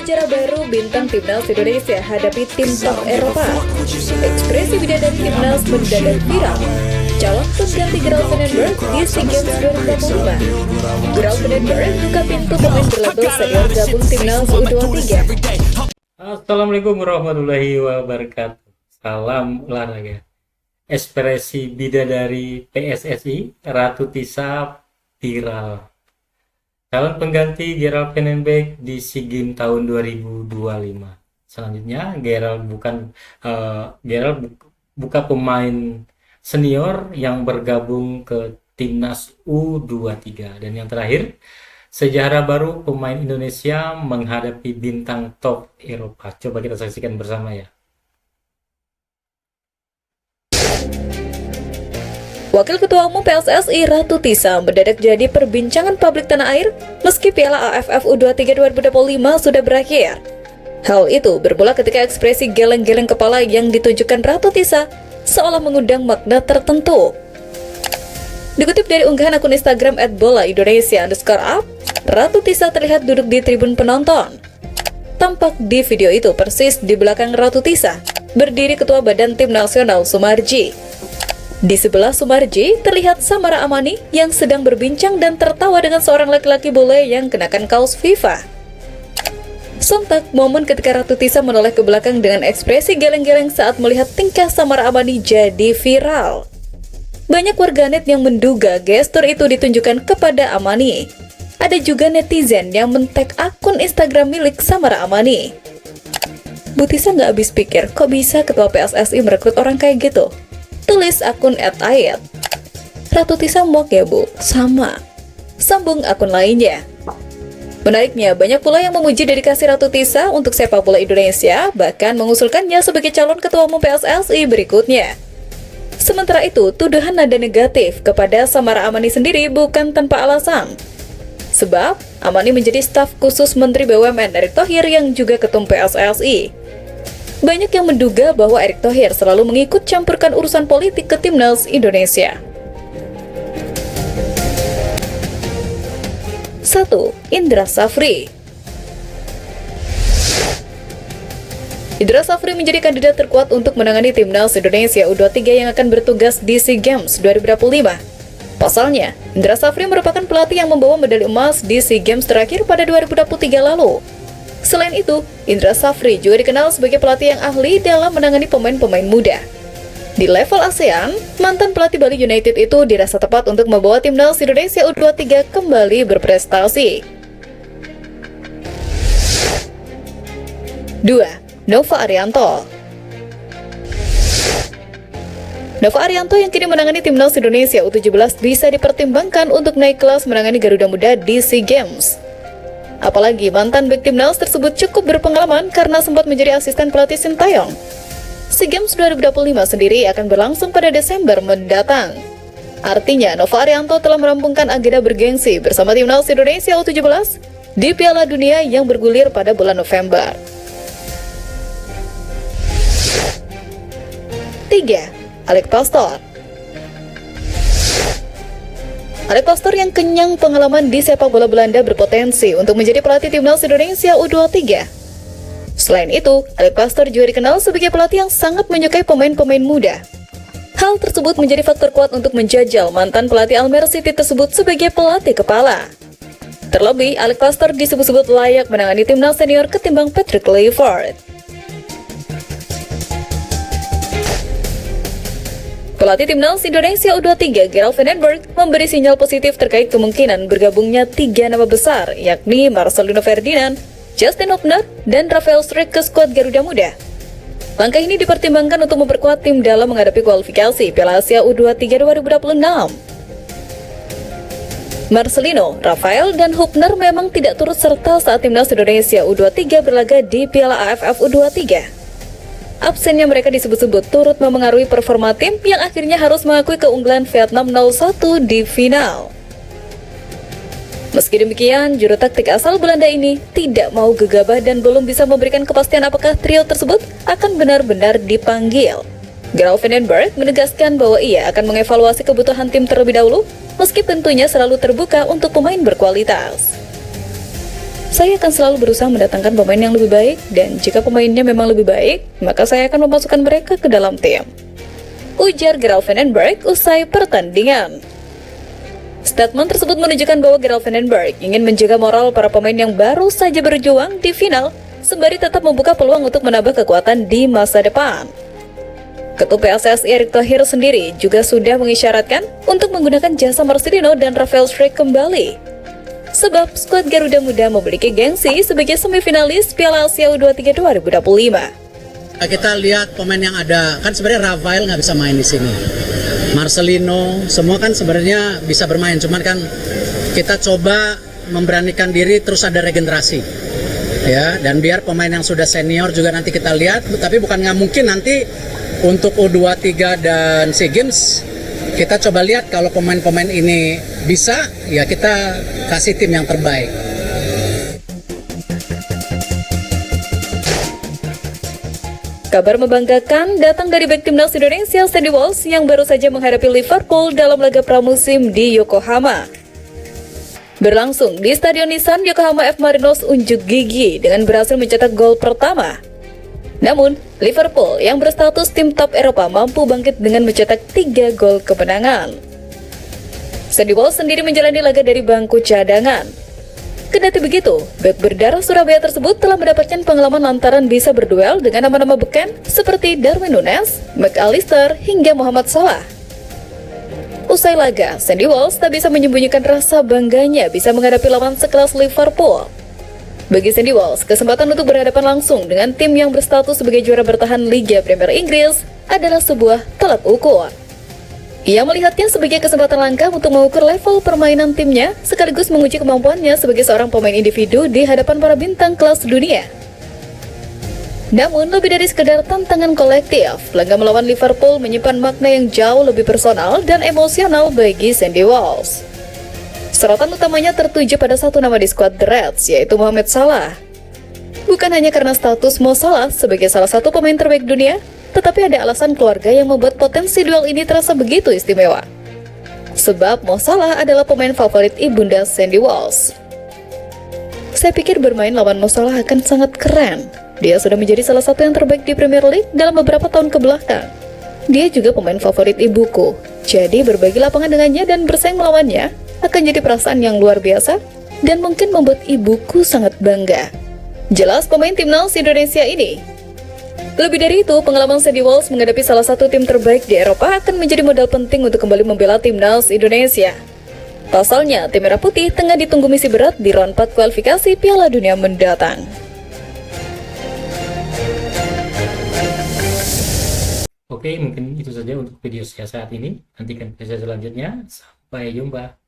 Sejarah baru bintang timnas Indonesia hadapi tim top Eropa. Ekspresi bidadari timnas mendadak viral. Calon pengganti Gerald Vandenberg di SEA Games 2025. Gerald Vandenberg buka pintu pemain berlabel senior gabung timnas U23. Assalamualaikum warahmatullahi wabarakatuh. Salam olahraga. Ekspresi bidadari PSSI Ratu Tisa viral. Calon pengganti Gerald Vandenberg di SEA Games tahun 2025. Selanjutnya, Gerald buka pemain senior yang bergabung ke timnas U23. Dan yang terakhir, sejarah baru pemain Indonesia menghadapi bintang top Eropa. Coba kita saksikan bersama ya. Wakil Ketua Umum PSSI Ratu Tisa mendadak jadi perbincangan publik tanah air meski Piala AFF U23 2025 sudah berakhir. Hal itu bermula ketika ekspresi geleng-geleng kepala yang ditunjukkan Ratu Tisa seolah mengundang makna tertentu. Dikutip dari unggahan akun Instagram @bola_indonesia_up, Ratu Tisa terlihat duduk di tribun penonton. Tampak di video itu persis di belakang Ratu Tisa berdiri Ketua Badan Tim Nasional Sumarji. Di sebelah Sumarji terlihat Samara Amani yang sedang berbincang dan tertawa dengan seorang laki-laki bule yang kenakan kaos FIFA. Sontak, momen ketika Ratu Tisa menoleh ke belakang dengan ekspresi geleng-geleng saat melihat tingkah Samara Amani jadi viral. Banyak warganet yang menduga gestur itu ditunjukkan kepada Amani. Ada juga netizen yang men-tag akun Instagram milik Samara Amani. Bu Tisa nggak habis pikir, kok bisa ketua PSSI merekrut orang kayak gitu? Tulis akun @ayat. Ratu Tisa muak ya bu? Sama. Sambung akun lainnya. Menariknya, banyak pula yang memuji dedikasi Ratu Tisa untuk sepak bola Indonesia, bahkan mengusulkannya sebagai calon ketua umum PSSI berikutnya. Sementara itu, tuduhan nada negatif kepada Samara Amani sendiri bukan tanpa alasan. Sebab, Amani menjadi staf khusus Menteri BUMN Erick Thohir yang juga ketum PSSI. Banyak yang menduga bahwa Erick Thohir selalu mengikut campurkan urusan politik ke timnas Indonesia. 1. Indra Safri. Indra Safri menjadi kandidat terkuat untuk menangani timnas Indonesia U23 yang akan bertugas di SEA Games 2025. Pasalnya, Indra Safri merupakan pelatih yang membawa medali emas di SEA Games terakhir pada 2023 lalu. Selain itu, Indra Safri juga dikenal sebagai pelatih yang ahli dalam menangani pemain-pemain muda. Di level ASEAN, mantan pelatih Bali United itu dirasa tepat untuk membawa timnas Indonesia U23 kembali berprestasi. 2. Nova Arianto. Nova Arianto yang kini menangani timnas Indonesia U17 bisa dipertimbangkan untuk naik kelas menangani Garuda Muda di SEA Games. Apalagi mantan bek timnas tersebut cukup berpengalaman karena sempat menjadi asisten pelatih Sintayong. SEA Games 2025 sendiri akan berlangsung pada Desember mendatang. Artinya, Nova Arianto telah merampungkan agenda bergengsi bersama timnas Indonesia U17 di Piala Dunia yang bergulir pada bulan November. 3. Alek Pastoor. Alek Pastoor yang kenyang pengalaman di sepak bola Belanda berpotensi untuk menjadi pelatih timnas Indonesia U23. Selain itu, Alek Pastoor juga dikenal sebagai pelatih yang sangat menyukai pemain-pemain muda. Hal tersebut menjadi faktor kuat untuk menjajal mantan pelatih Almere City tersebut sebagai pelatih kepala. Terlebih, Alek Pastoor disebut-sebut layak menangani timnas senior ketimbang Patrick Kluivert. Pelatih timnas Indonesia U23 Gerald Vandenberg memberi sinyal positif terkait kemungkinan bergabungnya 3 nama besar, yakni Marcelino Ferdinand, Justin Hubner, dan Rafael Struijk ke skuad Garuda Muda. Langkah ini dipertimbangkan untuk memperkuat tim dalam menghadapi kualifikasi Piala Asia U23 2026. Marcelino, Rafael, dan Hubner memang tidak turut serta saat timnas Indonesia U23 berlaga di Piala AFF U23. Absennya mereka disebut-sebut turut memengaruhi performa tim yang akhirnya harus mengakui keunggulan Vietnam 0-1 di final. Meski demikian, juru taktik asal Belanda ini tidak mau gegabah dan belum bisa memberikan kepastian apakah trio tersebut akan benar-benar dipanggil. Gerald Vandenberg menegaskan bahwa ia akan mengevaluasi kebutuhan tim terlebih dahulu, meski tentunya selalu terbuka untuk pemain berkualitas. Saya akan selalu berusaha mendatangkan pemain yang lebih baik, dan jika pemainnya memang lebih baik, maka saya akan memasukkan mereka ke dalam tim. Ujar Gerald Vandenberg usai pertandingan. Statement tersebut menunjukkan bahwa Gerald Vandenberg ingin menjaga moral para pemain yang baru saja berjuang di final, sembari tetap membuka peluang untuk menambah kekuatan di masa depan. Ketua PSSI Erick Thohir sendiri juga sudah mengisyaratkan untuk menggunakan jasa Marcelino dan Rafael Struijk kembali. Sebab skuad Garuda Muda memiliki gengsi sebagai semifinalis Piala Asia U23 2025. Kita lihat pemain yang ada, kan sebenarnya Rafael nggak bisa main di sini. Marcelino, semua kan sebenarnya bisa bermain, cuman kan kita coba memberanikan diri terus ada regenerasi. Ya, dan biar pemain yang sudah senior juga nanti kita lihat, tapi bukan nggak mungkin nanti untuk U23 dan SEA Games kita coba lihat kalau pemain-pemain ini bisa, ya kita kasih tim yang terbaik. Kabar membanggakan datang dari bek timnas Indonesia Sandy Walsh yang baru saja menghadapi Liverpool dalam laga pramusim di Yokohama. Berlangsung di Stadion Nissan Yokohama, F. Marinos unjuk gigi dengan berhasil mencetak gol pertama. Namun, Liverpool yang berstatus tim top Eropa mampu bangkit dengan mencetak 3 gol kemenangan. Sandy Walsh sendiri menjalani laga dari bangku cadangan. Kendati begitu, bek berdarah Surabaya tersebut telah mendapatkan pengalaman lantaran bisa berduel dengan nama-nama beken seperti Darwin Núñez, McAllister, hingga Mohamed Salah. Usai laga, Sandy Walsh tak bisa menyembunyikan rasa bangganya bisa menghadapi lawan sekelas Liverpool. Bagi Sandy Walsh, kesempatan untuk berhadapan langsung dengan tim yang berstatus sebagai juara bertahan Liga Premier Inggris adalah sebuah tolak ukur. Ia melihatnya sebagai kesempatan langka untuk mengukur level permainan timnya, sekaligus menguji kemampuannya sebagai seorang pemain individu di hadapan para bintang kelas dunia. Namun, lebih dari sekedar tantangan kolektif, laga melawan Liverpool menyimpan makna yang jauh lebih personal dan emosional bagi Sandy Walsh. Sorotan utamanya tertuju pada satu nama di skuad The Reds, yaitu Mohamed Salah. Bukan hanya karena status Mo Salah sebagai salah satu pemain terbaik dunia, tetapi ada alasan keluarga yang membuat potensi duel ini terasa begitu istimewa. Sebab Mo Salah adalah pemain favorit ibunda Sandy Walsh. Saya pikir bermain lawan Mo Salah akan sangat keren. Dia sudah menjadi salah satu yang terbaik di Premier League dalam beberapa tahun kebelakang. Dia juga pemain favorit ibuku. Jadi berbagi lapangan dengannya dan bersaing melawannya akan jadi perasaan yang luar biasa dan mungkin membuat ibuku sangat bangga. Jelas pemain timnas Indonesia ini. Lebih dari itu, pengalaman Sandy Walsh menghadapi salah satu tim terbaik di Eropa akan menjadi modal penting untuk kembali membela timnas Indonesia. Pasalnya, tim Merah Putih tengah ditunggu misi berat di round 4 kualifikasi Piala Dunia mendatang. Oke, mungkin itu saja untuk video saya saat ini. Nantikan video saya selanjutnya. Sampai jumpa.